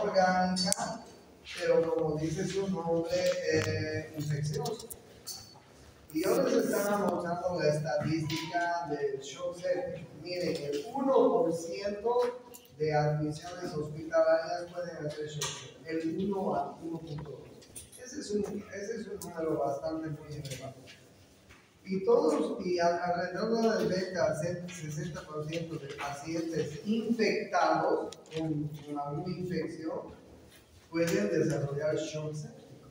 orgánica, pero como dice su nombre, infecciosa. Y yo les estaba mostrando la estadística del shock septic. Miren, el 1% de admisiones hospitalarias pueden hacer shock septic. El 1 a 1.2. Ese es un número bastante muy elevado. Y alrededor del 20 al 60% de pacientes infectados con alguna infección pueden desarrollar shock séptico.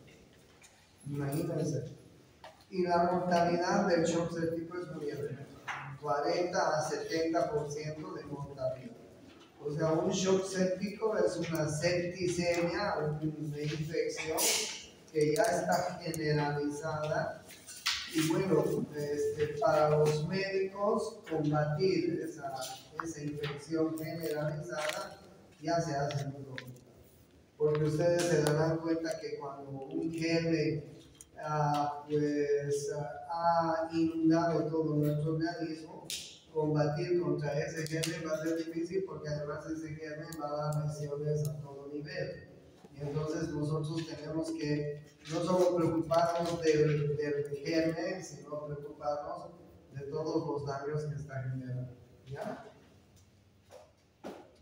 Imagínense. Y la mortalidad del shock séptico es muy elevada, 40 a 70% de mortalidad. O sea, un shock séptico es una septicemia, una infección que ya está generalizada. Y bueno, para los médicos combatir esa infección generalizada ya se hace muy complicado. Porque ustedes se darán cuenta que cuando un germen ha inundado todo nuestro organismo, combatir contra ese germen va a ser difícil porque además ese germen va a dar lesiones a todo nivel. Y entonces nosotros tenemos que no solo preocuparnos del germen, sino preocuparnos de todos los daños que está generando. ¿Ya?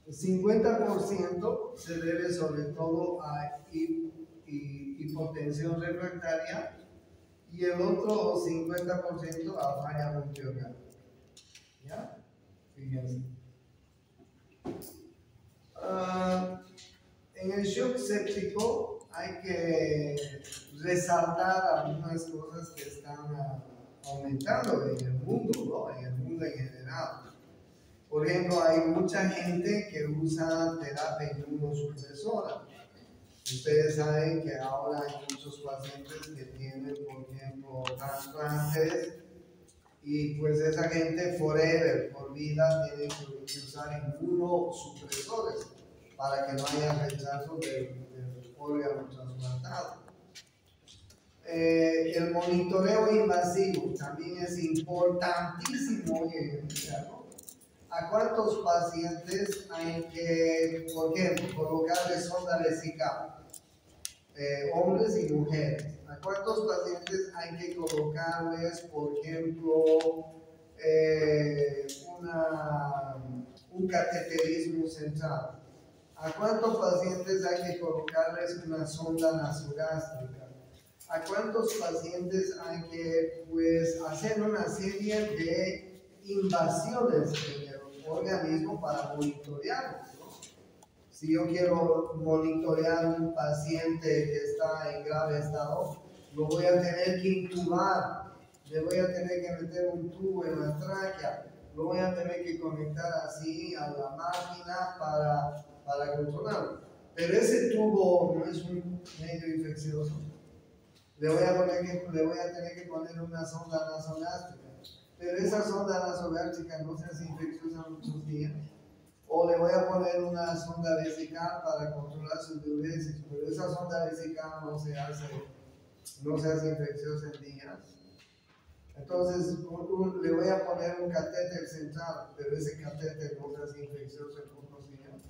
El 50% se debe sobre todo a hipotensión refractaria y el otro 50% a falla multiorgánica. ¿Ya? Fíjense. En el shock séptico hay que resaltar algunas cosas que están aumentando en el mundo, ¿no? En el mundo en general. Por ejemplo, hay mucha gente que usa terapia inmunosupresora. Ustedes saben que ahora hay muchos pacientes que tienen, por ejemplo, trasplantes y pues esa gente forever, por vida, tiene que usar inmunosupresores para que no haya rechazo del órgano trasplantado. El monitoreo invasivo también es importantísimo hoy en día, ¿no? ¿A cuántos pacientes hay que, por ejemplo, colocarle sonda vesical? Hombres y mujeres. ¿A cuántos pacientes hay que colocarles, por ejemplo, un cateterismo central? ¿A cuántos pacientes hay que colocarles una sonda nasogástrica? ¿A cuántos pacientes hay que hacer una serie de invasiones en el organismo para monitorearlos, ¿no? Si yo quiero monitorear un paciente que está en grave estado, lo voy a tener que intubar, le voy a tener que meter un tubo en la tráquea, lo voy a tener que conectar así a la máquina para controlarlo. Pero ese tubo no es un medio infeccioso. Le voy a tener que poner una sonda nasogástrica. Pero esa sonda nasogástrica no se hace infecciosa muchos días. O le voy a poner una sonda vesical para controlar su diuresis, pero esa sonda vesical no se hace infecciosa en días. Entonces le voy a poner un catéter central, pero ese catéter no se hace infeccioso en pocos días.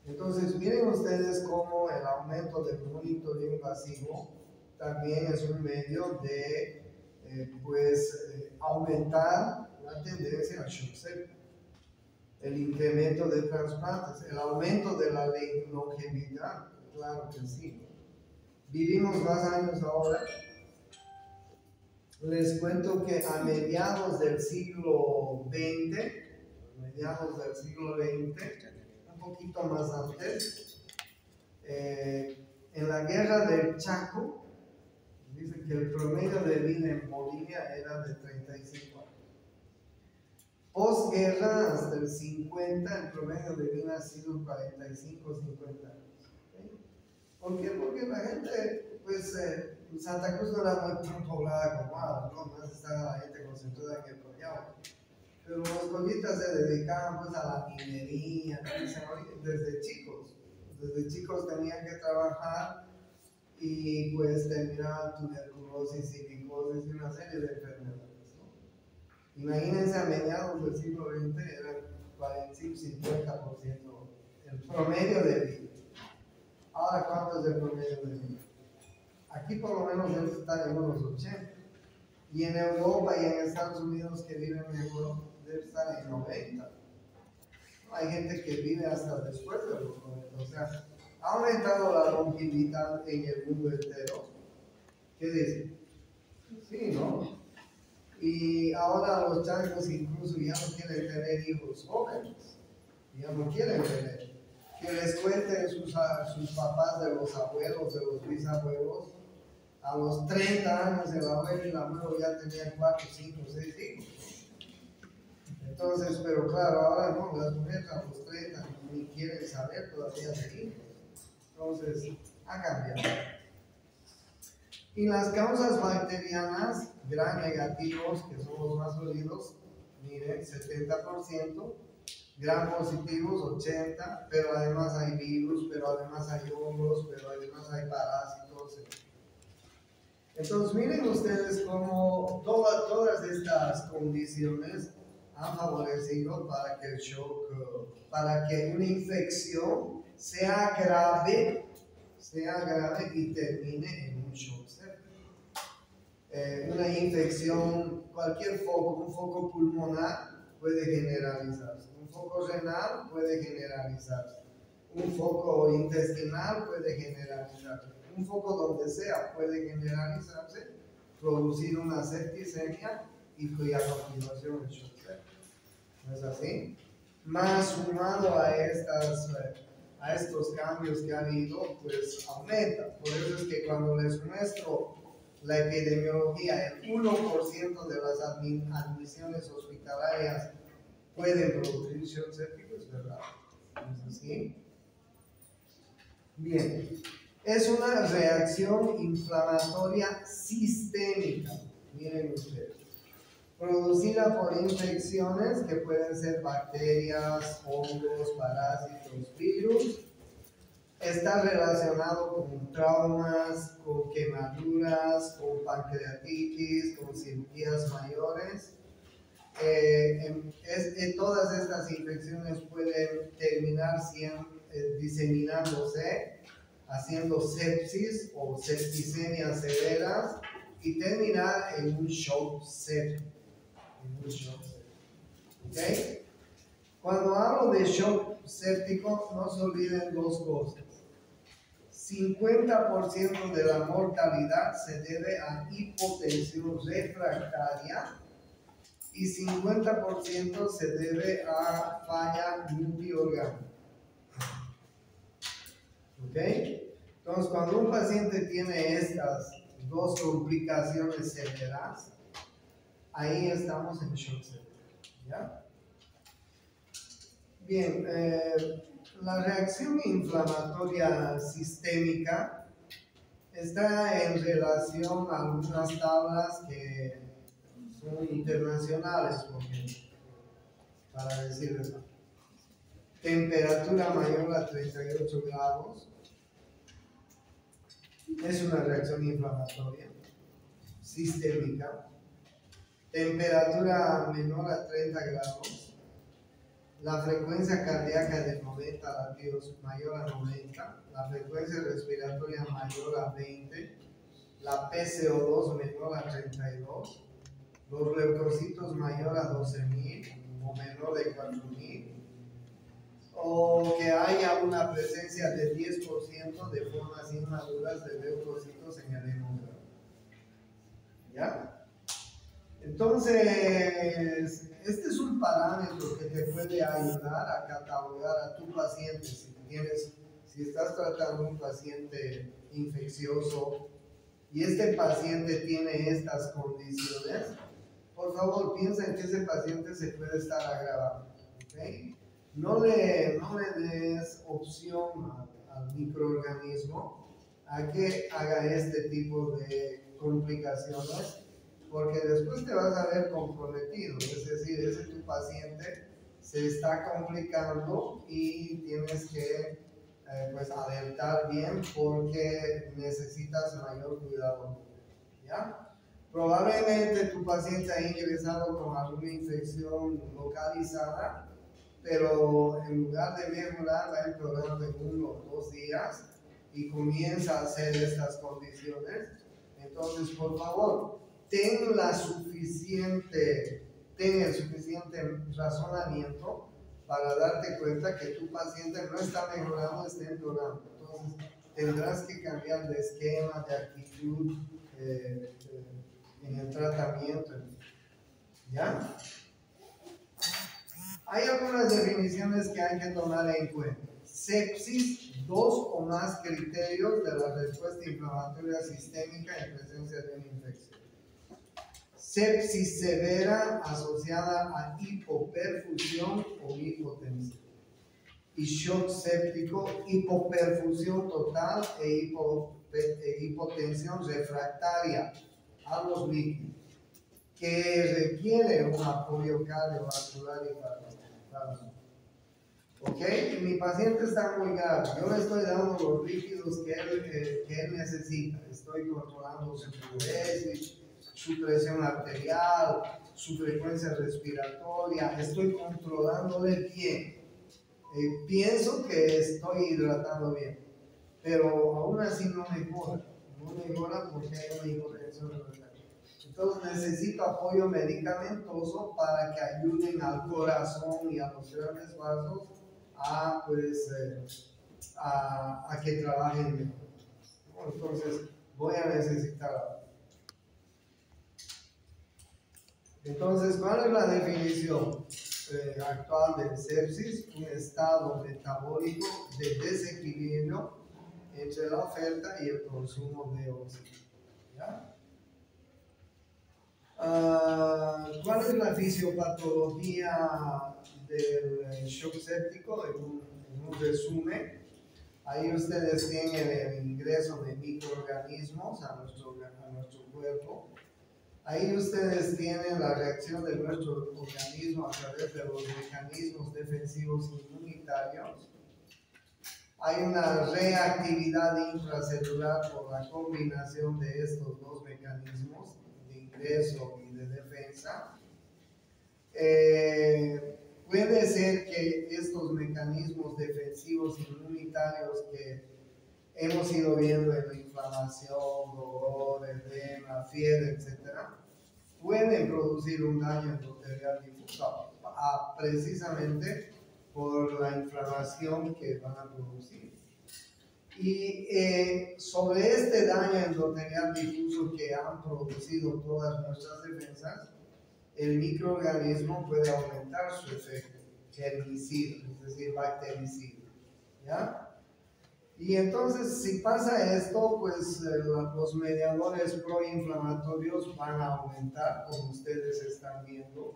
Entonces miren ustedes cómo el aumento del monitoreo invasivo también es un medio de aumentar la tendencia al shock séptico. El incremento de trasplantes, el aumento de la longevidad, claro que sí. Vivimos más años ahora. Les cuento que a mediados del siglo XX, un poquito más antes, en la guerra del Chaco, dicen que el promedio de vida en Bolivia era de 35 años. Posguerra, hasta el 50, el promedio de vida ha sido 45, 50 años. ¿Okay? ¿Por qué? Porque la gente, Santa Cruz no era muy poblada como ahora, ¿no? Más estaba la gente concentrada en el collado. Pero los collitas se dedicaban pues a la minería, desde chicos. Desde chicos tenían que trabajar y pues terminaban tuberculosis, silicosis y una serie de enfermedades. Imagínense, a mediados del siglo XX eran 45-50% el promedio de vida. Ahora, ¿cuánto es el promedio de vida? Aquí por lo menos debe estar en unos 80. Y en Europa y en Estados Unidos que viven mejor debe estar en 90. Hay gente que vive hasta después de los 90. O sea, ha aumentado la longevidad en el mundo entero. ¿Qué dice? Sí, ¿no? Y ahora los changos incluso ya no quieren tener hijos jóvenes. Ya no quieren tener. Que les cuenten sus papás de los abuelos, de los bisabuelos. A los 30 años el abuelo y el abuelo ya tenían 4, 5, 6 hijos. Entonces, pero claro, ahora no, las mujeres a los 30 ni quieren saber todavía de hijos. Entonces, ha cambiado. Y las causas bacterianas, gram negativos, que son los más oídos, miren, 70%, gram positivos, 80%, pero además hay virus, pero además hay hongos, pero además hay parásitos. Entonces, miren ustedes cómo todas estas condiciones han favorecido para que el shock, para que una infección sea grave y termine en un shock séptico. Una infección, cualquier foco, un foco pulmonar puede generalizarse, un foco renal puede generalizarse, un foco intestinal puede generalizarse, un foco donde sea puede generalizarse, producir una septicemia y cuya continuación es shock séptico. ¿No es así? Más sumado a estos cambios que ha habido, pues aumenta. Por eso es que cuando les muestro la epidemiología, el 1% de las admisiones hospitalarias pueden producir shock séptico, es verdad. ¿No es así? Bien, es una reacción inflamatoria sistémica, miren ustedes, producida por infecciones que pueden ser bacterias, hongos, parásitos, virus. Está relacionado con traumas, con quemaduras, con pancreatitis, con cirugías mayores. Todas estas infecciones pueden terminar diseminándose, haciendo sepsis o septicemias severas y terminar en un shock séptico. ¿Okay? Cuando hablo de shock séptico, no se olviden dos cosas. 50% de la mortalidad se debe a hipotensión refractaria y 50% se debe a falla multiorgánica. ¿Ok? Entonces, cuando un paciente tiene estas dos complicaciones severas, ahí estamos en shock séptico. ¿Ya? Bien, la reacción inflamatoria sistémica está en relación a algunas tablas que son internacionales, para decirles, temperatura mayor a 38 grados es una reacción inflamatoria sistémica. Temperatura menor a 30 grados, la frecuencia cardíaca de 90 latidos mayor a 90, la frecuencia respiratoria mayor a 20, la PCO2 menor a 32, los leucocitos mayor a 12.000 o menor de 4.000, o que haya una presencia de 10% de formas inmaduras de leucocitos en el hemograma. ¿Ya? Entonces, este es un parámetro que te puede ayudar a catalogar a tu paciente. Si estás tratando un paciente infeccioso y este paciente tiene estas condiciones, por favor piensa en que ese paciente se puede estar agravando. ¿Okay? No le des opción al microorganismo a que haga este tipo de complicaciones, porque después te vas a ver comprometido, es decir, ese tu paciente se está complicando y tienes que pues alertar bien porque necesitas mayor cuidado, ¿ya? Probablemente tu paciente ha ingresado con alguna infección localizada, pero en lugar de mejorar va a empeorar en 1 o 2 días y comienza a hacer estas condiciones, entonces por favor, ten el suficiente razonamiento para darte cuenta que tu paciente no está mejorando, está empeorando. Entonces tendrás que cambiar de esquema, de actitud en el tratamiento. ¿Ya? Hay algunas definiciones que hay que tomar en cuenta. Sepsis, 2 o más criterios de la respuesta inflamatoria sistémica en presencia de una infección. Sepsis severa asociada a hipoperfusión o hipotensión. Y shock séptico, hipoperfusión total e hipotensión refractaria a los líquidos, que requiere un apoyo cardiovascular y farmacológico. ¿Ok? Y mi paciente está muy grave. Yo le estoy dando los líquidos que él necesita. Estoy controlando su fluidez, su presión arterial, su frecuencia respiratoria. Estoy controlándole bien. Pienso que estoy hidratando bien, pero aún así no mejora. No mejora porque hay una hipotensión arterial. Entonces necesito apoyo medicamentoso para que ayuden al corazón y a los grandes vasos a que trabajen mejor. Entonces voy a necesitar. Entonces, ¿cuál es la definición actual del sepsis? Un estado metabólico de desequilibrio entre la oferta y el consumo de oxígeno. ¿Ya? ¿Cuál es la fisiopatología del shock séptico? En un resumen, ahí ustedes tienen el ingreso de microorganismos a nuestro cuerpo. Ahí ustedes tienen la reacción de nuestro organismo a través de los mecanismos defensivos inmunitarios. Hay una reactividad intracelular por la combinación de estos dos mecanismos de ingreso y de defensa. Puede ser que estos mecanismos defensivos inmunitarios que hemos ido viendo en la inflamación, dolor, edema, fiebre, etc., pueden producir un daño endotelial difuso, precisamente por la inflamación que van a producir. Y sobre este daño endotelial difuso que han producido todas nuestras defensas, el microorganismo puede aumentar su efecto germicida, es decir, bactericida. ¿Ya? Y entonces, si pasa esto, pues los mediadores proinflamatorios van a aumentar, como ustedes están viendo.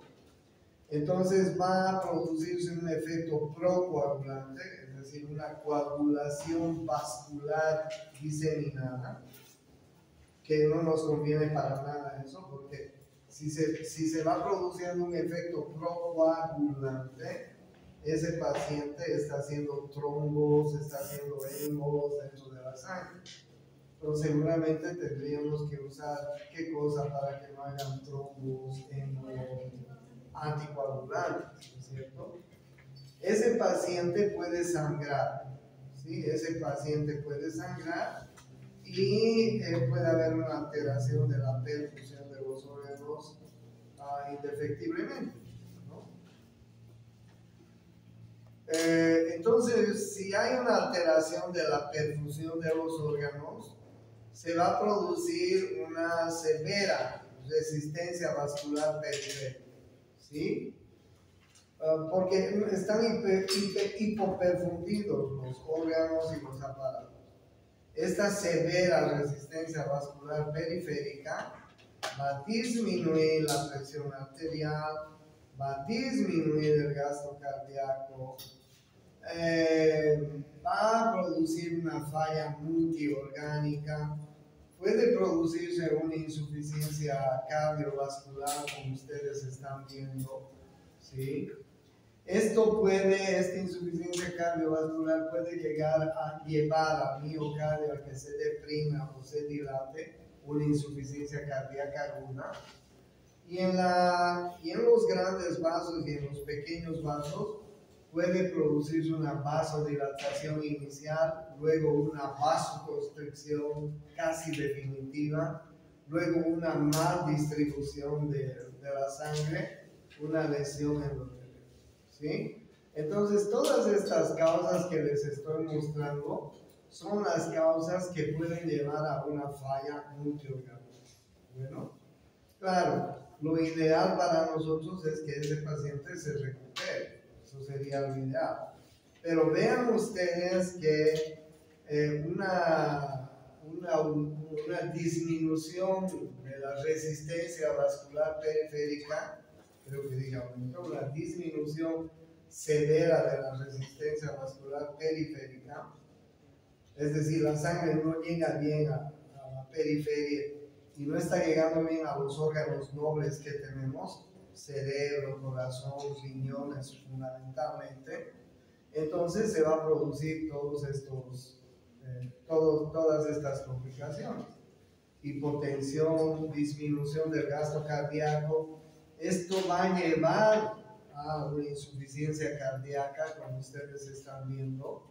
Entonces va a producirse un efecto procoagulante, es decir, una coagulación vascular diseminada, que no nos conviene para nada eso, porque si se va produciendo un efecto procoagulante, ese paciente está haciendo trombos, está haciendo embos dentro de la sangre. Pero seguramente tendríamos que usar qué cosa para que no hagan trombos, embos, anticoagulantes, ¿no es cierto? Ese paciente puede sangrar, ¿sí? Ese paciente puede sangrar y puede haber una alteración de la perfusión de los órganos indefectiblemente. Entonces, si hay una alteración de la perfusión de los órganos, se va a producir una severa resistencia vascular periférica, ¿sí? Porque están hipoperfundidos los órganos y los aparatos. Esta severa resistencia vascular periférica va a disminuir la presión arterial, va a disminuir el gasto cardíaco, va a producir una falla multiorgánica, puede producirse una insuficiencia cardiovascular, como ustedes están viendo, ¿sí? Esta insuficiencia cardiovascular puede llegar a llevar al miocardio a que se deprima o se dilate, una insuficiencia cardíaca aguda. Y en los grandes vasos y en los pequeños vasos puede producirse una vasodilatación inicial, luego una vasoconstricción casi definitiva, luego una mal distribución de la sangre, una lesión endotélica, ¿sí? Entonces, todas estas causas que les estoy mostrando son las causas que pueden llevar a una falla multiorgánica. Bueno, claro, lo ideal para nosotros es que ese paciente se recupere, eso sería lo ideal. Pero vean ustedes que una disminución de la resistencia vascular periférica, creo que diga una disminución severa de la resistencia vascular periférica, es decir, la sangre no llega bien a la periferia y no está llegando bien a los órganos nobles que tenemos, cerebro, corazón, riñones fundamentalmente, entonces se va a producir todas estas complicaciones. Hipotensión, disminución del gasto cardíaco. Esto va a llevar a una insuficiencia cardíaca, como ustedes están viendo,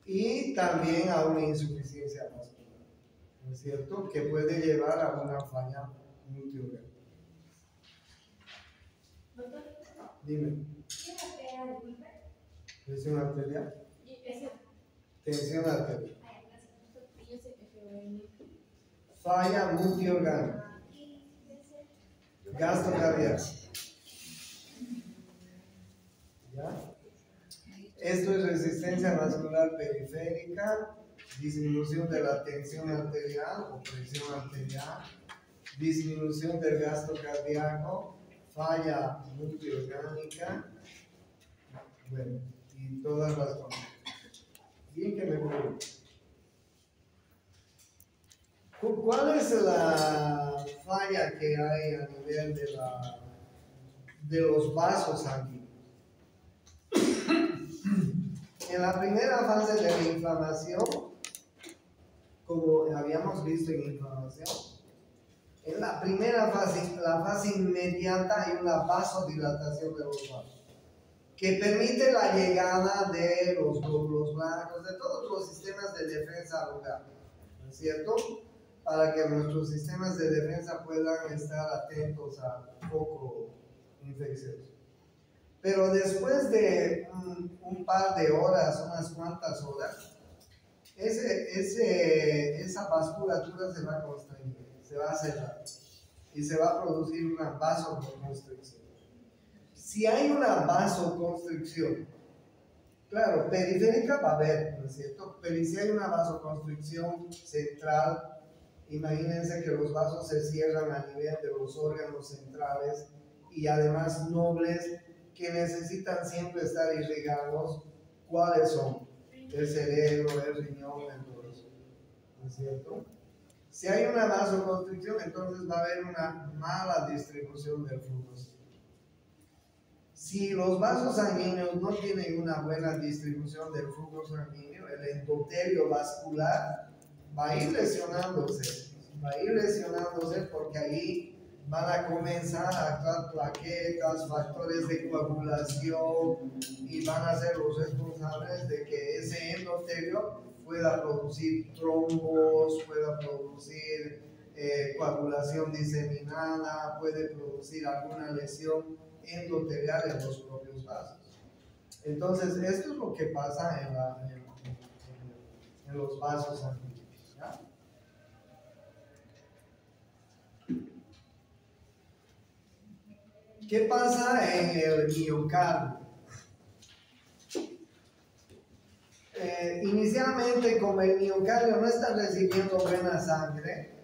y también a una insuficiencia vascular, ¿no es cierto? Que puede llevar a una falla multiorgánica. Doctor, Dime. ¿qué arteria disculpe? ¿Presión arterial? Ese. Tensión arterial. Ay, gracias, doctor. Yo sé que fue venir. Falla multiorgánica. Gasto cardíaco. ¿Ya? Esto es resistencia vascular periférica, disminución de la tensión arterial o presión arterial, disminución del gasto cardíaco, falla multiorgánica, bueno, y todas las cosas. Bien que me pregunto. ¿Cuál es la falla que hay a nivel de los vasos sanguíneos? En la primera fase de la inflamación, como habíamos visto en inflamación, en la primera fase, la fase inmediata, hay una vasodilatación de los vasos, que permite la llegada de los glóbulos blancos, de todos los sistemas de defensa al lugar, ¿no es cierto? Para que nuestros sistemas de defensa puedan estar atentos al foco infeccioso. Pero después de un par de horas, unas cuantas horas, esa vasculatura se va a constreñir, se va a cerrar y se va a producir una vasoconstricción. Si hay una vasoconstricción, claro, periférica va a haber, ¿no es cierto? Pero si hay una vasoconstricción central, imagínense que los vasos se cierran a nivel de los órganos centrales y además nobles que necesitan siempre estar irrigados. ¿Cuáles son? El cerebro, el riñón, el corazón, ¿no es cierto? Si hay una vasoconstricción, entonces va a haber una mala distribución del flujo. Si los vasos sanguíneos no tienen una buena distribución del flujo sanguíneo, el endotelio vascular va a ir lesionándose porque ahí van a comenzar a actuar plaquetas, factores de coagulación y van a ser los responsables de que ese endotelio pueda producir trombos, pueda producir coagulación diseminada, puede producir alguna lesión endotelial en los propios vasos. Entonces, esto es lo que pasa en los vasos sanguíneos, ¿ya? ¿Qué pasa en el miocardio? Inicialmente, como el miocardio no está recibiendo buena sangre,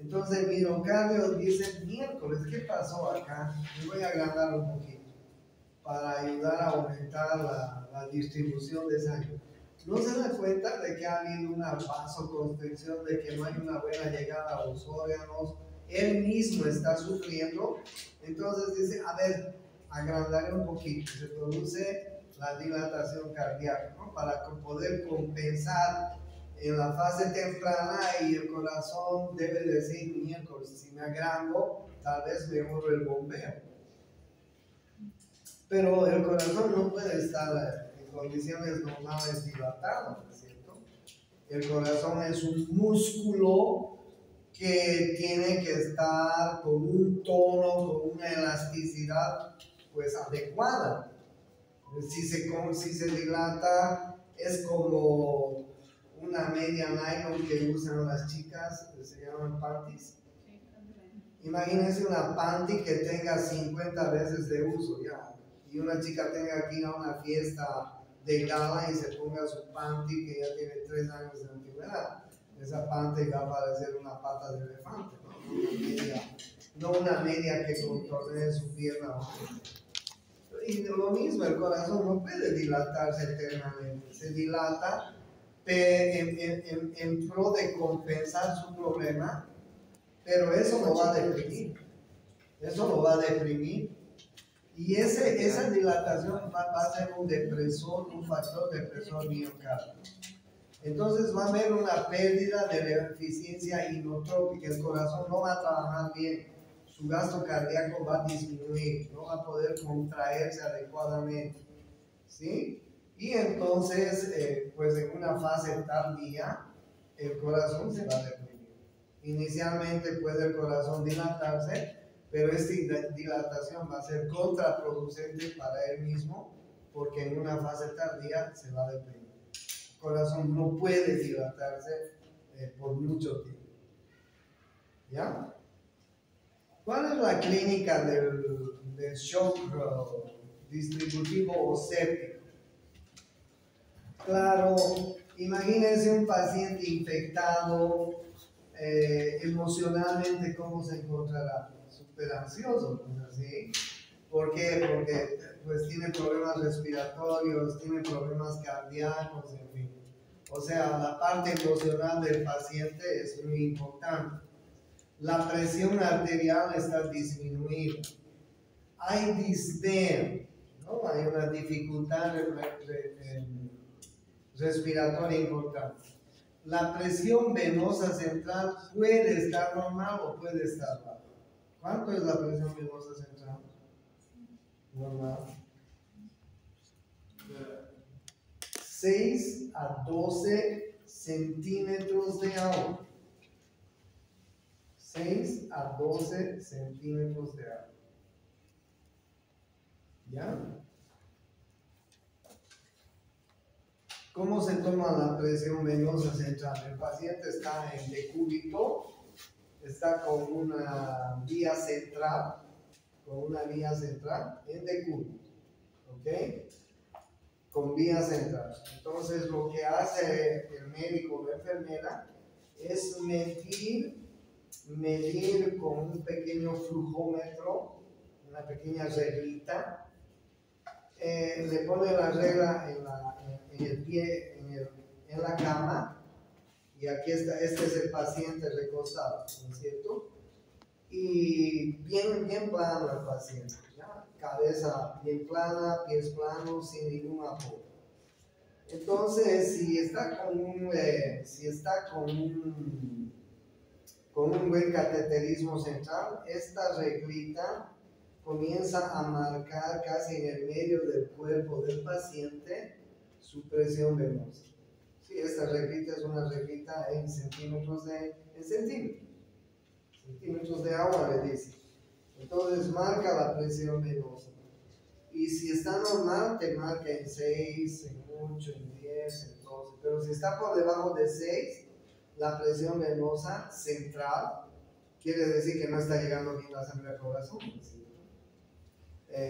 entonces el miocardio dice, miércoles, ¿qué pasó acá? Me voy a agrandar un poquito para ayudar a aumentar la distribución de sangre. No se da cuenta de que ha habido una vasoconstricción, de que no hay una buena llegada a los órganos, él mismo está sufriendo, entonces dice, a ver, agrandaré un poquito, se produce la dilatación cardíaca, ¿no? Para poder compensar en la fase temprana y el corazón debe decir, miércoles, si me agrando, tal vez mejoro el bombeo. Pero el corazón no puede estar en condiciones normales dilatado, ¿no es cierto? El corazón es un músculo que tiene que estar con un tono, con una elasticidad pues adecuada. Si se dilata, es como una media nylon que usan las chicas, que se llaman panties. Imagínense una panty que tenga 50 veces de uso ya, y una chica tenga que ir a una fiesta de gala y se ponga su panty que ya tiene 3 años de antigüedad. Esa panty va a parecer una pata de elefante, no una media que contorne su pierna. Y lo mismo, el corazón no puede dilatarse eternamente, se dilata en pro de compensar su problema, pero eso lo va a deprimir, y esa dilatación va a ser un depresor, un factor depresor miocardio. Entonces va a haber una pérdida de la eficiencia inotrópica, el corazón no va a trabajar bien, su gasto cardíaco va a disminuir, no va a poder contraerse adecuadamente, ¿sí? Y entonces, pues en una fase tardía, el corazón se va a deprimir. Inicialmente puede el corazón dilatarse, pero esta dilatación va a ser contraproducente para él mismo, porque en una fase tardía se va a deprimir. El corazón no puede dilatarse por mucho tiempo. ¿Ya? ¿Cuál es la clínica del shock distributivo o séptico? Claro, imagínense un paciente infectado, emocionalmente, ¿cómo se encontrará? Súper ansioso, pues así. ¿Por qué? Porque pues tiene problemas respiratorios, tiene problemas cardíacos, en fin. O sea, la parte emocional del paciente es muy importante. La presión arterial está disminuida. Hay disnea, ¿no? Hay una dificultad respiratoria importante. La presión venosa central puede estar normal o puede estar baja. ¿Cuánto es la presión venosa central? Normal. 6 a 12 centímetros de agua. 6 a 12 centímetros de agua. ¿Ya? ¿Cómo se toma la presión venosa central? El paciente está en decúbito, está con una vía central en decúbito, ¿ok? Con vía central. Entonces lo que hace el médico o la enfermera es medir con un pequeño flujómetro, una pequeña reglita. Le pone la regla en el pie, en la cama, y aquí está, este es el paciente recostado, ¿no es cierto? Y bien plano el paciente, ¿ya? Cabeza bien plana, pies planos, sin ningún apoyo. Entonces, si está con un buen cateterismo central, esta reglita comienza a marcar casi en el medio del cuerpo del paciente su presión venosa. Sí, esta reglita es una reglita en centímetros de agua, le dice. Entonces marca la presión venosa. Y si está normal, te marca en 6, en 8, en 10, en 12. Pero si está por debajo de 6, la presión venosa central quiere decir que no está llegando bien la sangre al corazón. ¿Sí?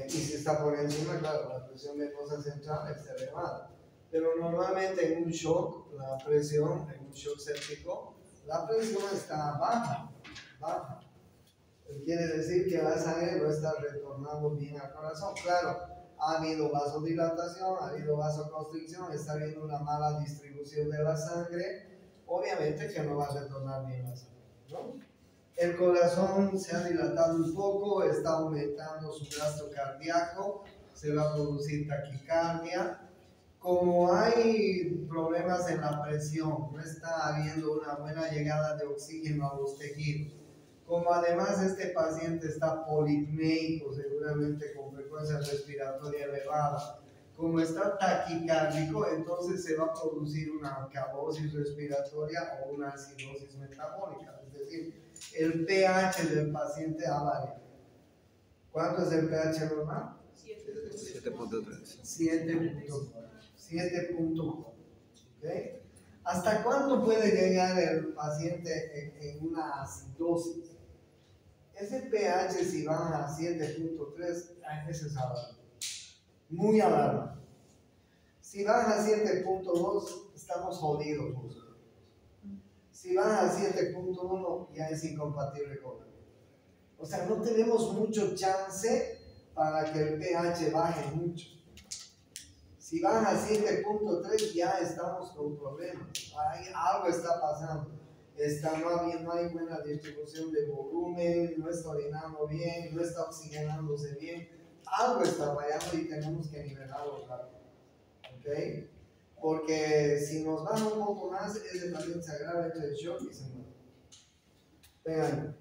Y si está por encima, claro, la presión venosa central está elevada. Pero normalmente en un shock, en un shock séptico, la presión está baja. Quiere decir que la sangre no está retornando bien al corazón. Claro, ha habido vasodilatación, ha habido vasoconstricción, está habiendo una mala distribución de la sangre. Obviamente que no va a retornar bien la sangre, ¿no? El corazón se ha dilatado un poco, está aumentando su gasto cardíaco, se va a producir taquicardia. Como hay problemas en la presión, no está habiendo una buena llegada de oxígeno a los tejidos. Como además este paciente está polipneico, seguramente con frecuencia respiratoria elevada, como está taquicárdico, entonces se va a producir una alcalosis respiratoria o una acidosis metabólica. Es decir, el pH del paciente va a variar. ¿Cuánto es el pH normal? 7.3. 7.4. ¿Okay? ¿Hasta cuánto puede llegar el paciente en una acidosis? Ese pH si baja a 7.3, ese es alarma. Muy alarma. Si baja a 7.2, estamos jodidos. Si baja a 7.1, ya es incompatible con él. O sea, no tenemos mucho chance para que el pH baje mucho. Si baja a 7.3, ya estamos con problemas. Algo está pasando. No hay buena distribución de volumen, no está orinando bien, no está oxigenándose bien. Algo está fallando y tenemos que nivelarlo rápido. ¿Ok? Porque si nos baja un poco más, ese paciente se agrava, entra en shock y se muere. Vean.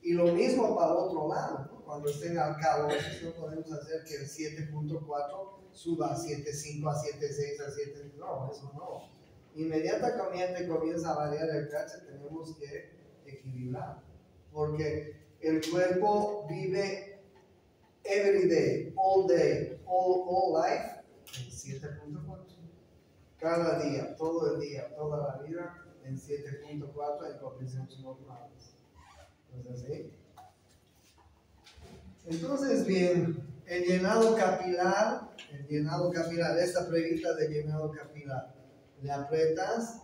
Y lo mismo para otro lado, ¿no? Cuando estén al cabo, no podemos hacer que el 7.4 suba a 7.5, a 7.6, a 7. No, eso no. Inmediatamente comienza a variar el pH, tenemos que equilibrar. Porque el cuerpo vive every day, all life, en 7.4. Cada día, todo el día, toda la vida, en 7.4 en condiciones normales. ¿Así? Entonces, bien, el llenado capilar, esta pruebita de llenado capilar, le aprietas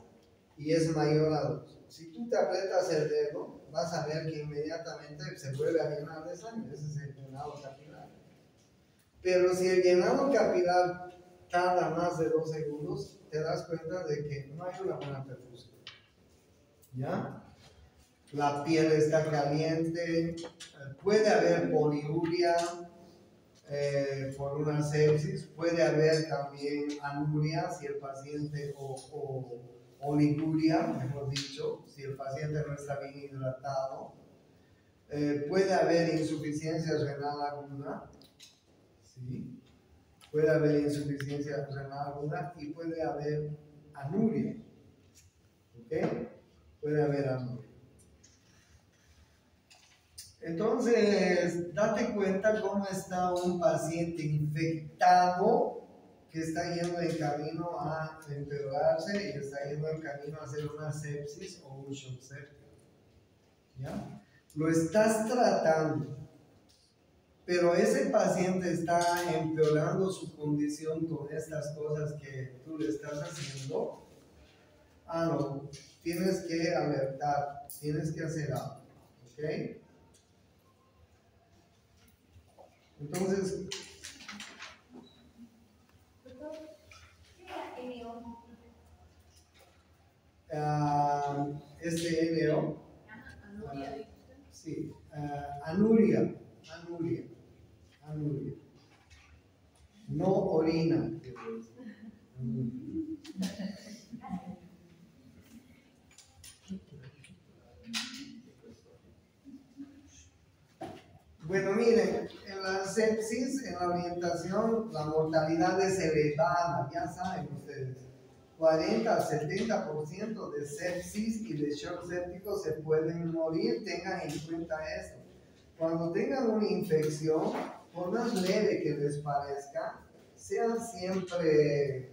y es mayor a 2. Si tú te aprietas el dedo, vas a ver que inmediatamente se vuelve a llenar de sangre. Ese es el llenado capilar. Pero si el llenado capilar tarda más de 2 segundos, te das cuenta de que no hay una buena perfusión. ¿Ya? La piel está caliente, puede haber poliuria por una sepsis, puede haber también anuria si el paciente o oliguria, mejor dicho, si el paciente no está bien hidratado, puede haber insuficiencia renal aguda, ¿sí? Puede haber insuficiencia renal aguda y puede haber anuria, ¿ok? Puede haber anuria. Entonces, date cuenta cómo está un paciente infectado que está yendo en camino a empeorarse y está yendo en camino a hacer una sepsis o un shock séptico. ¿Ya? Lo estás tratando, pero ese paciente está empeorando su condición con estas cosas que tú le estás haciendo. No, tienes que alertar, tienes que hacer algo, ¿ok? Entonces, este NO, sí, anuria, no orina. Bueno, miren, en la sepsis, en la orientación, la mortalidad es elevada, ya saben ustedes. 40 al 70% de sepsis y de shock séptico se pueden morir, tengan en cuenta esto. Cuando tengan una infección, por más leve que les parezca, sean siempre,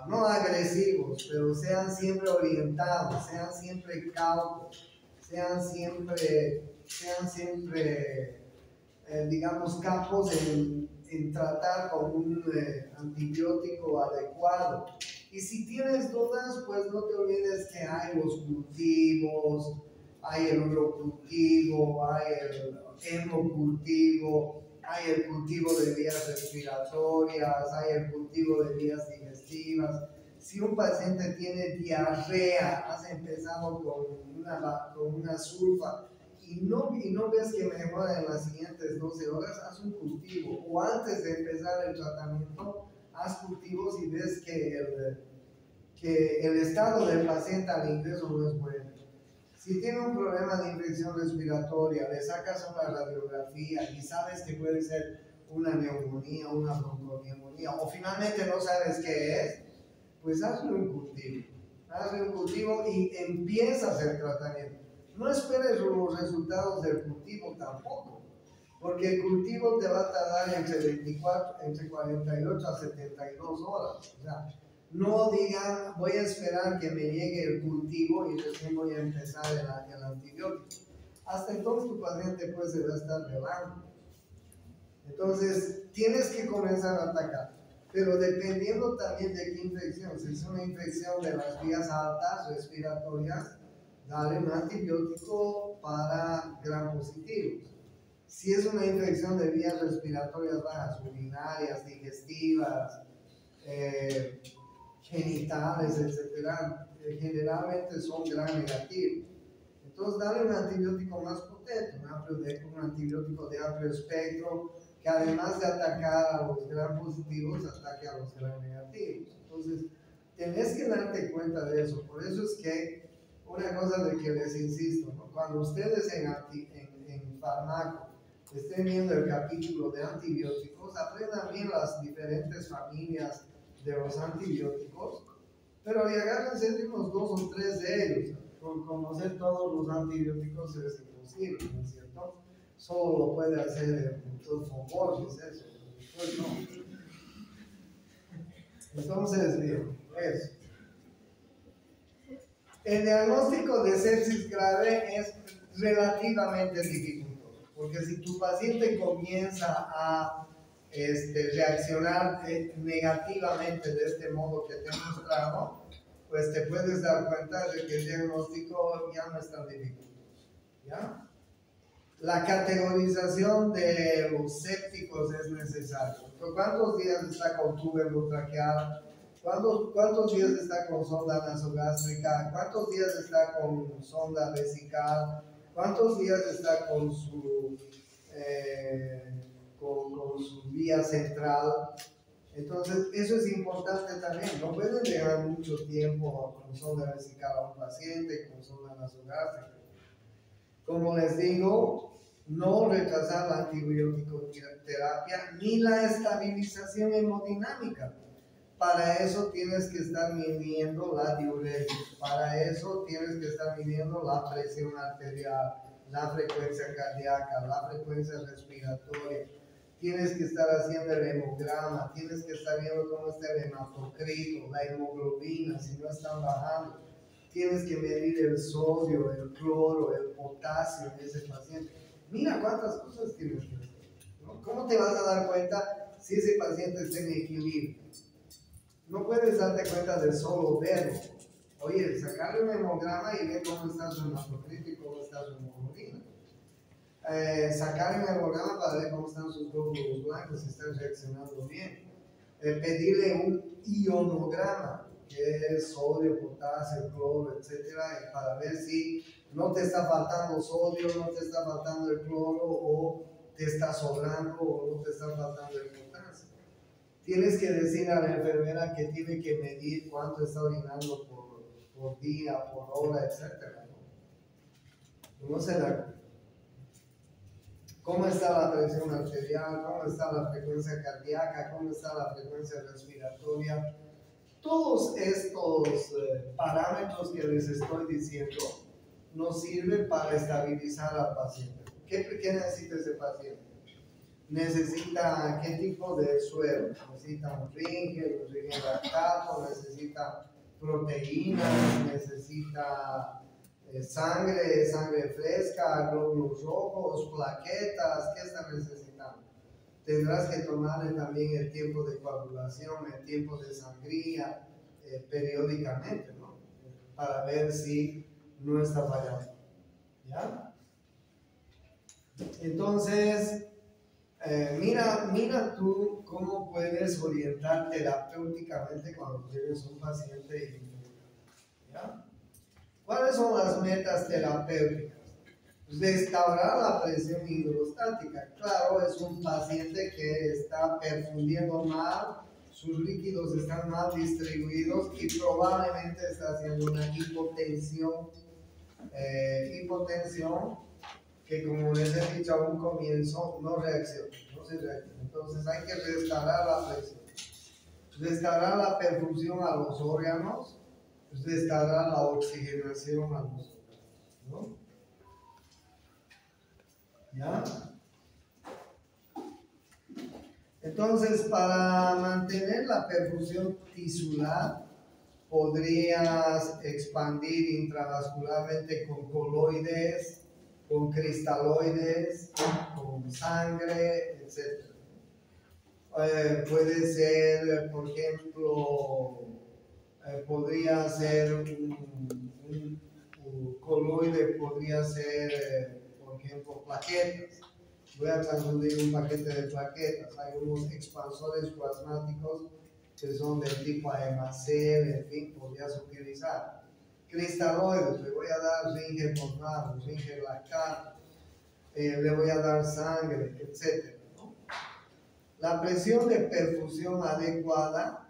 no agresivos, pero sean siempre orientados, sean siempre cautos, sean siempre digamos, capos en tratar con un antibiótico adecuado. Y si tienes dudas, pues no te olvides que hay los cultivos, hay el urocultivo, hay el hemocultivo, hay el cultivo de vías respiratorias, hay el cultivo de vías digestivas. Si un paciente tiene diarrea, has empezado con una sulfa y no ves que mejora en las siguientes 12 horas, haz un cultivo. O antes de empezar el tratamiento, haz cultivos y ves que el estado del paciente al ingreso no es bueno. Si tiene un problema de infección respiratoria, le sacas una radiografía y sabes que puede ser una neumonía, una bronconeumonía, o finalmente no sabes qué es, pues hazle un cultivo. Hazle un cultivo y empieza a hacer tratamiento. No esperes los resultados del cultivo tampoco, porque el cultivo te va a tardar entre 48 a 72 horas. O sea, no digan, voy a esperar que me llegue el cultivo y recién voy a empezar el antibiótico. Hasta entonces tu paciente pues se va a estar velando. Entonces, tienes que comenzar a atacar. Pero dependiendo también de qué infección, si es una infección de las vías altas respiratorias, dale un antibiótico para gram positivos. Si es una infección de vías respiratorias bajas, urinarias, digestivas, genitales, etc., generalmente son gram negativos. Entonces, dale un antibiótico más potente, un antibiótico de amplio espectro, que además de atacar a los gram positivos, ataque a los gram negativos. Entonces, tenés que darte cuenta de eso. Por eso es que una cosa de que les insisto, ¿no? Cuando ustedes en Farmaco estén viendo el capítulo de antibióticos, aprendan bien las diferentes familias de los antibióticos, pero y agárrense unos 2 o 3 de ellos. Por conocer todos los antibióticos es imposible, ¿no es cierto? Solo lo puede hacer el doctor von Borges, eso, pues no. Entonces, bien, eso. El diagnóstico de sepsis grave es relativamente dificultoso, porque si tu paciente comienza a reaccionar negativamente de este modo que te he mostrado, pues te puedes dar cuenta de que el diagnóstico ya no es tan difícil. ¿Ya? La categorización de los sépticos es necesaria. ¿Cuántos días está con tubo endotraqueal? ¿Cuántos días está con sonda nasogástrica? ¿Cuántos días está con sonda vesical? ¿Cuántos días está con su vía central? Entonces, eso es importante también. No pueden dejar mucho tiempo con sonda vesical a un paciente, con sonda nasogástrica. Como les digo, no retrasar la antibiótico-terapia ni la estabilización hemodinámica. Para eso tienes que estar midiendo la diuresis, para eso tienes que estar midiendo la presión arterial, la frecuencia cardíaca, la frecuencia respiratoria. Tienes que estar haciendo el hemograma, tienes que estar viendo cómo está el hematocrito, la hemoglobina, si no están bajando. Tienes que medir el sodio, el cloro, el potasio en ese paciente. Mira cuántas cosas tienes que hacer, ¿no? ¿Cómo te vas a dar cuenta si ese paciente está en equilibrio? No puedes darte cuenta de solo verlo. Oye, sacarle un hemograma y ver cómo está su hematocrito y cómo está su hemoglobina. Sacar un hemograma para ver cómo están sus glóbulos blancos, si están reaccionando bien. Pedirle un ionograma, que es sodio, potasio, cloro, etcétera, para ver si no te está faltando sodio, no te está faltando el cloro, o te está sobrando, o no te está faltando el potasio. Tienes que decir a la enfermera que tiene que medir cuánto está orinando por día, por hora, etcétera, ¿no? No se da. ¿Cómo está la presión arterial? ¿Cómo está la frecuencia cardíaca? ¿Cómo está la frecuencia respiratoria? Todos estos parámetros que les estoy diciendo nos sirven para estabilizar al paciente. ¿Qué necesita ese paciente? Necesita qué tipo de suero, necesita un ringue lactato, necesita proteínas, necesita sangre fresca, glóbulos rojos, plaquetas. ¿Qué está necesitando? Tendrás que tomarle también el tiempo de coagulación, el tiempo de sangría periódicamente, ¿no? Para ver si no está fallando. ¿Ya? Entonces, mira tú cómo puedes orientar terapéuticamente cuando tienes un paciente infectado. ¿Ya? ¿Cuáles son las metas terapéuticas? Restaurar la presión hidrostática. Claro, es un paciente que está perfundiendo mal, sus líquidos están mal distribuidos y probablemente está haciendo una hipotensión que, como les he dicho a un comienzo, no reacciona, no se reacciona. Entonces hay que restaurar la presión, restaurar la perfusión a los órganos, restaurar la oxigenación a los órganos, ¿no? ¿Ya? Entonces, para mantener la perfusión tisular, podrías expandir intravascularmente con coloides, con cristaloides, con sangre, etc. Puede ser, por ejemplo, podría ser un coloide, podría ser, por ejemplo, plaquetas. Voy a transfundir un paquete de plaquetas. Hay unos expansores plasmáticos que son del tipo AMAC, en fin, podrías utilizar. Cristaloides, le voy a dar ringe fosfato, ringe lactato, le voy a dar sangre, etc. ¿no? La presión de perfusión adecuada,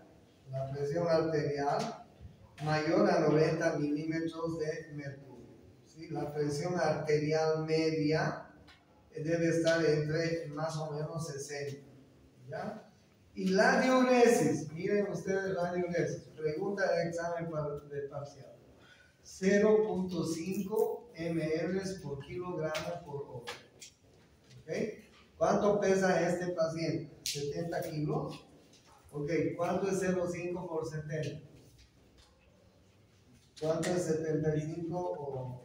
la presión arterial, mayor a 90 milímetros de mercurio. ¿Sí? La presión arterial media debe estar entre más o menos 60. ¿Ya? Y la diuresis, miren ustedes la diuresis, pregunta de examen de parcial. 0.5 ml por kilogramo por hora. ¿Okay? ¿Cuánto pesa este paciente? 70 kilos. Ok, ¿cuánto es 0.5 por 70? ¿Cuánto es 75 o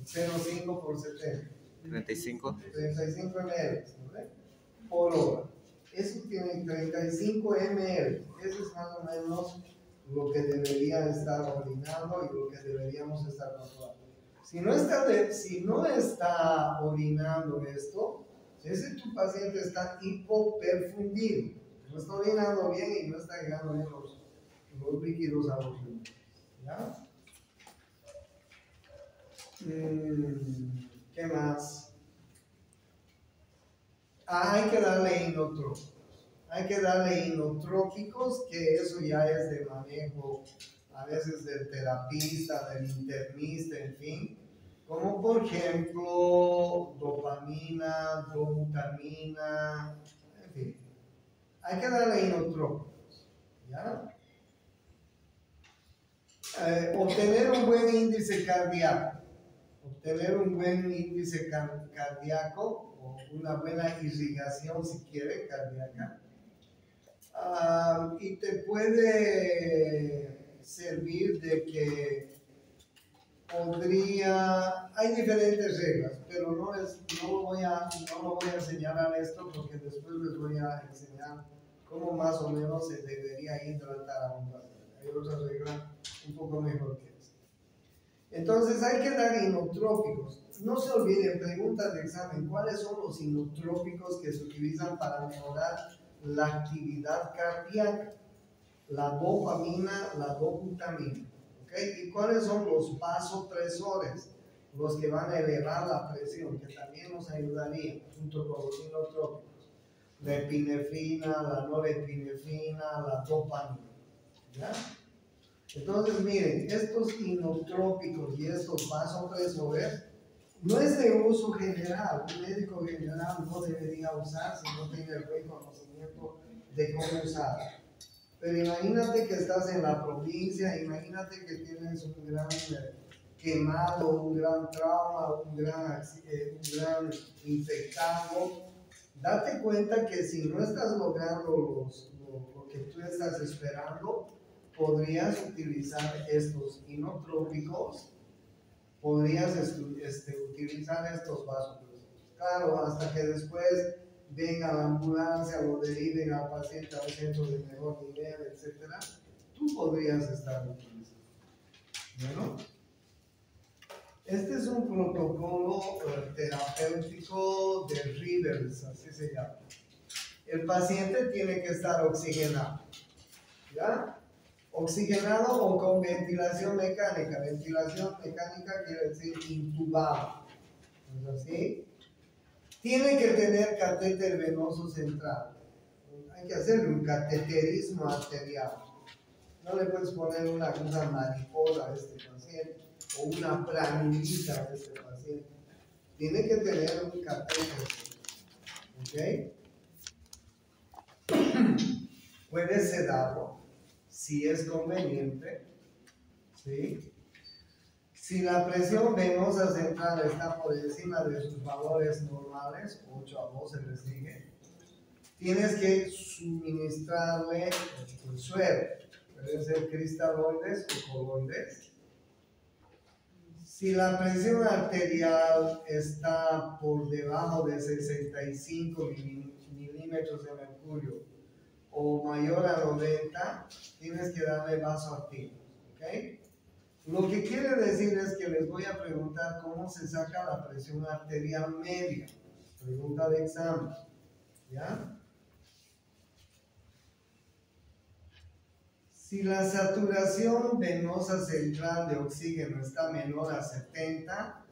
0.5 por 70? 35. 35 ml, ¿no? Por hora. Eso tiene 35 ml. Eso es más o menos lo que debería estar orinando y lo que deberíamos estar controlando. Si no está orinando esto, ese tu paciente está hipoperfundido. No está orinando bien y no está llegando bien los líquidos a los riñones. ¿Ya? ¿Qué más? Hay que darle inotrópicos. Hay que darle inotrópicos, que eso ya es de manejo a veces del terapista, del internista, en fin. Como por ejemplo dopamina, dobutamina, en fin. Hay que darle inotrópicos. ¿Ya? Obtener un buen índice cardíaco. Obtener un buen índice cardíaco o una buena irrigación, si quiere, cardíaca. Y te puede servir de que hay diferentes reglas, pero no lo voy a señalar esto porque después les voy a enseñar cómo más o menos se debería hidratar a un paciente. Hay otra regla un poco mejor que esta. Entonces hay que dar inotrópicos. No se olviden, preguntas de examen, ¿cuáles son los inotrópicos que se utilizan para mejorar la actividad cardíaca? La dopamina, la dobutamina. ¿Okay? ¿Y cuáles son los vasopresores? Los que van a elevar la presión, que también nos ayudaría junto con los inotrópicos. La epinefrina, la norepinefrina, la dopamina. ¿Ya? Entonces, miren, estos inotrópicos y estos vasopresores no es de uso general. Un médico general no debería usar si no tiene el buen conocimiento de cómo usar. Pero imagínate que estás en la provincia, imagínate que tienes un gran quemado, un gran trauma, un gran infectado. Date cuenta que si no estás logrando lo que tú estás esperando, podrías utilizar estos inotrópicos, podrías utilizar estos vasopresores. Claro, hasta que después venga la ambulancia, lo deriven al paciente a un centro de mejor nivel, etc. Tú podrías estar utilizando. Bueno, este es un protocolo terapéutico de Rivers, así se llama. El paciente tiene que estar oxigenado. ¿Ya? Oxigenado o con ventilación mecánica. Ventilación mecánica quiere decir intubado. ¿No es así? Tiene que tener catéter venoso central. Hay que hacerle un cateterismo arterial. No le puedes poner una aguja mariposa a este paciente o una planilita a este paciente. Tiene que tener un catéter. ¿Ok? Puedes sedarlo si es conveniente, ¿sí? Si la presión venosa central está por encima de sus valores normales, 8 a 12 les dije, tienes que suministrarle suero. Pueden ser cristaloides o coloides. Si la presión arterial está por debajo de 65 milímetros de mercurio o mayor a 90, tienes que darle vasoactivos, ¿ok? Lo que quiere decir es que les voy a preguntar cómo se saca la presión arterial media. Pregunta de examen, ¿ya? Si la saturación venosa central de oxígeno está menor a 70,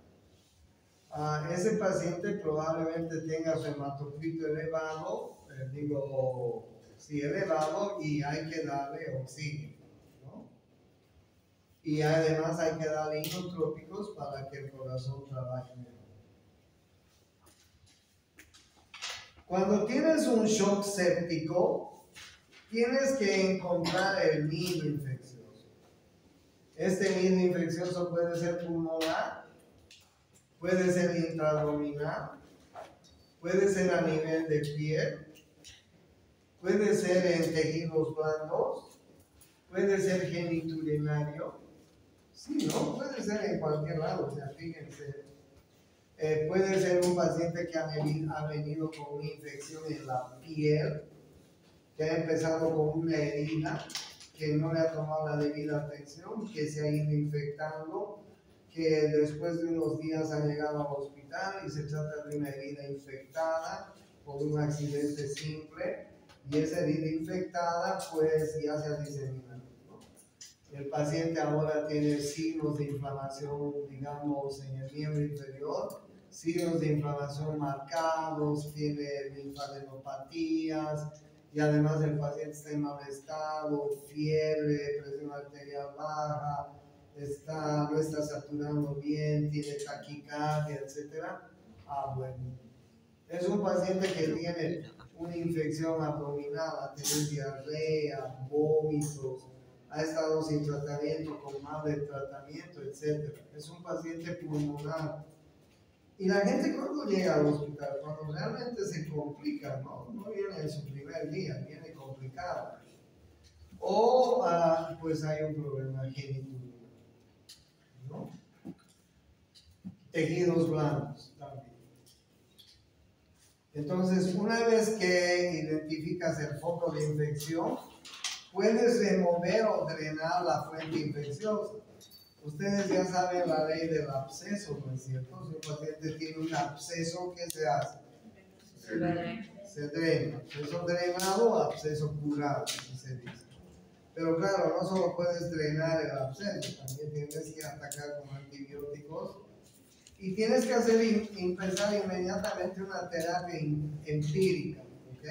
ese paciente probablemente tenga su hematocrito elevado, elevado, y hay que darle oxígeno, ¿no? Y además hay que darle inotrópicos para que el corazón trabaje mejor. Cuando tienes un shock séptico, tienes que encontrar el nido infeccioso. Este nido infeccioso puede ser pulmonar, puede ser intraabdominal, puede ser a nivel de piel, puede ser en tejidos blandos, puede ser genitourinario, sí, ¿no? Puede ser en cualquier lado, o sea, fíjense. Puede ser un paciente que ha venido con una infección en la piel, que ha empezado con una herida, que no le ha tomado la debida atención, que se ha ido infectando, que después de unos días ha llegado al hospital y se trata de una herida infectada por un accidente simple, y esa herida infectada pues ya se ha diseminado, ¿no? El paciente ahora tiene signos de inflamación, digamos, en el miembro inferior, signos de inflamación marcados, tiene linfadenopatías, y además el paciente está en mal estado, fiebre, presión arterial baja, no está saturando bien, tiene taquicardia, etc. Bueno, es un paciente que tiene una infección abdominal, ha tenido diarrea, vómitos, ha estado sin tratamiento, con mal de tratamiento, etc. Es un paciente pulmonar. Y la gente cuando llega al hospital, cuando realmente se complica, no viene en su primer día, viene complicado. O pues hay un problema genitural, ¿no? Tejidos blandos también. Entonces, una vez que identificas el foco de infección, puedes remover o drenar la fuente infecciosa. Ustedes ya saben la ley del absceso, ¿no es cierto? Si un paciente tiene un absceso, ¿qué se hace? Se drena. Absceso drenado, absceso curado, así se dice. Pero claro, no solo puedes drenar el absceso, también tienes que atacar con antibióticos. Y tienes que empezar inmediatamente una terapia empírica, ¿ok?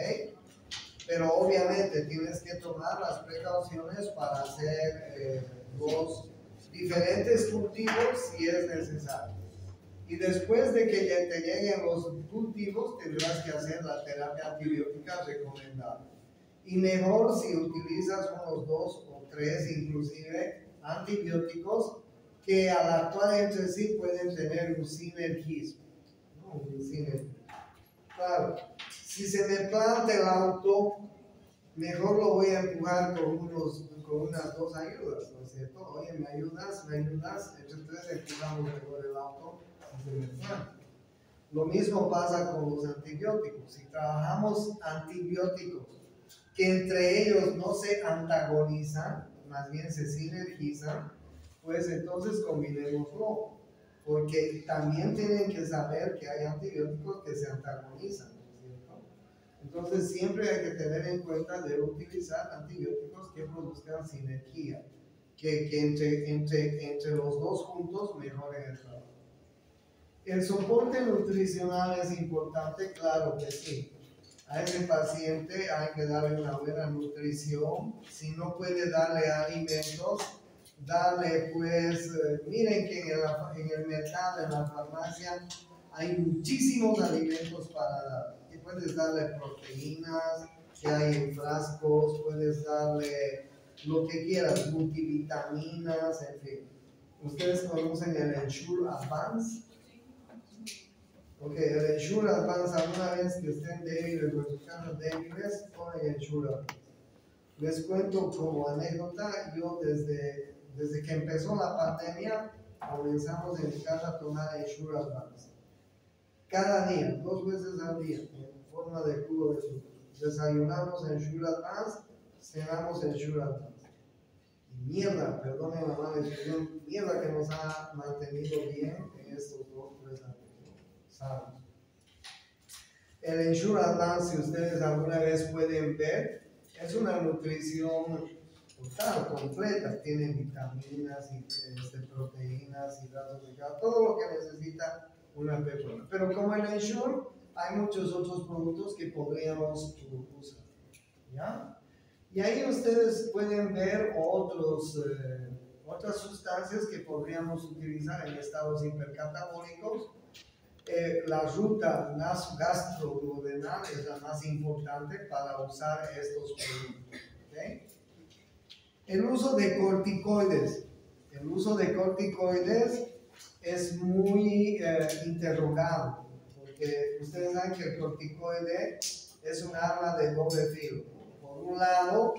Pero obviamente tienes que tomar las precauciones para hacer los diferentes cultivos si es necesario. Y después de que ya te lleguen los cultivos, tendrás que hacer la terapia antibiótica recomendada. Y mejor si utilizas unos 2 o 3 inclusive antibióticos que al actuar entre sí pueden tener un sinergismo, ¿no? Un sinergismo. Claro, si se me planta el auto, mejor lo voy a empujar con unas 2 ayudas, ¿no es cierto? Oye, ¿me ayudas? Entre 3 empujamos mejor el auto si se me planta. Lo mismo pasa con los antibióticos. Si trabajamos antibióticos que entre ellos no se antagonizan, más bien se sinergizan, pues entonces combinémoslo, porque también tienen que saber que hay antibióticos que se antagonizan, ¿no es cierto? Entonces siempre hay que tener en cuenta de utilizar antibióticos que produzcan sinergia, que entre los dos juntos mejoren el trabajo. El soporte nutricional es importante, claro que sí. A ese paciente hay que darle una buena nutrición. Si no puede darle alimentos, darle pues, miren que en el mercado, en la farmacia, hay muchísimos alimentos para dar. Y puedes darle proteínas, que hay en frascos, puedes darle lo que quieras, multivitaminas, en fin. ¿Ustedes conocen el Ensure Advance? Ok, el Ensure Advance, alguna vez que estén débiles o en su casa débiles, ponen Ensure Advance. Les cuento como anécdota, yo desde que empezó la pandemia, comenzamos en mi casa a tomar Ensure Advance. Cada día, 2 veces al día, en forma de jugo de fruta. Desayunamos Ensure Advance, cenamos Ensure Advance. Y mierda, perdonen la mala expresión, mierda que nos ha mantenido bien en estos 2-3 años, sanos. El Ensure Advance, si ustedes alguna vez pueden ver, es una nutrición total, completa. Tiene vitaminas, y proteínas, hidratos de carbono, todo lo que necesita una persona. Pero como el Ensure, hay muchos otros productos que podríamos usar. ¿Ya? Y ahí ustedes pueden ver otras sustancias que podríamos utilizar en estados hipercatabólicos. La ruta gastroduodenal es la más importante para usar estos productos. ¿Okay? El uso de corticoides. El uso de corticoides es muy interrogado, porque ustedes saben que el corticoide es un arma de doble filo. Por un lado,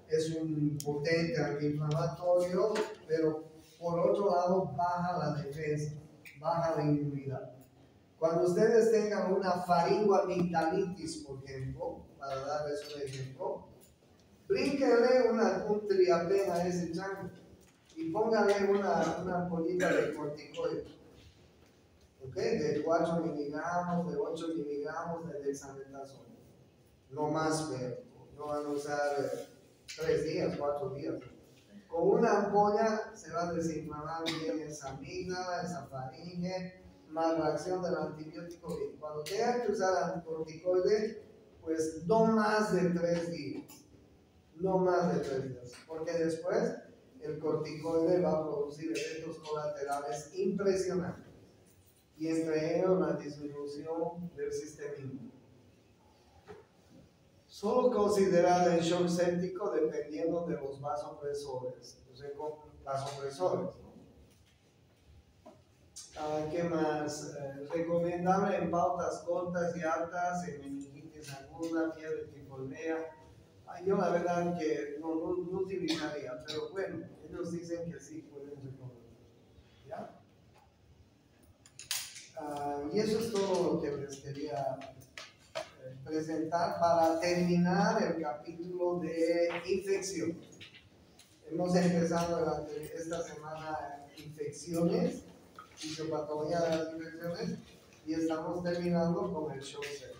es un potente antiinflamatorio, pero por otro lado, baja la defensa, baja la inmunidad. Cuando ustedes tengan una faringoamigdalitis, por ejemplo, para darles un ejemplo, brínquenle un triapen a ese chango y pónganle una ampollita de corticoide, ¿okay? De 4 miligramos, de 8 miligramos de dexametasona. No más, pero no van a usar 3 días, 4 días. Con una ampolla se va a desinflamar bien esa amígdala, esa faringe, más la acción del antibiótico. Y cuando tengan que usar corticoide, pues no más de 3 días. No más de 3 días. Porque después el corticoide va a producir efectos colaterales impresionantes. Y entre ellos la disminución del sistema inmune. Solo considerar el shock séptico dependiendo de los vasopresores. Entonces, con vasopresores, ¿no? ¿Qué más? Recomendable en pautas cortas y altas, en meningitis aguda, fiebre tifoidea. Yo la verdad que no utilizaría, pero bueno, ellos dicen que sí pueden recomendar. ¿Ya? Y eso es todo lo que les quería presentar para terminar el capítulo de infección. Hemos empezado esta semana infecciones, fisiopatología de las infecciones, y estamos terminando con el shock séptico.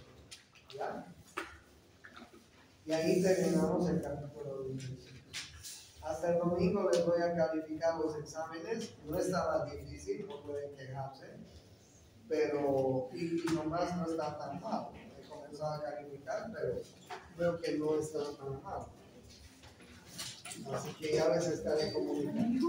¿Ya? Y ahí terminamos el capítulo de infección. Hasta el domingo les voy a calificar los exámenes. No estaba difícil, no pueden quejarse, pero y nomás no está tan mal. He comenzado a calificar, pero veo que no está tan mal. Así que ya les estaré comunicando.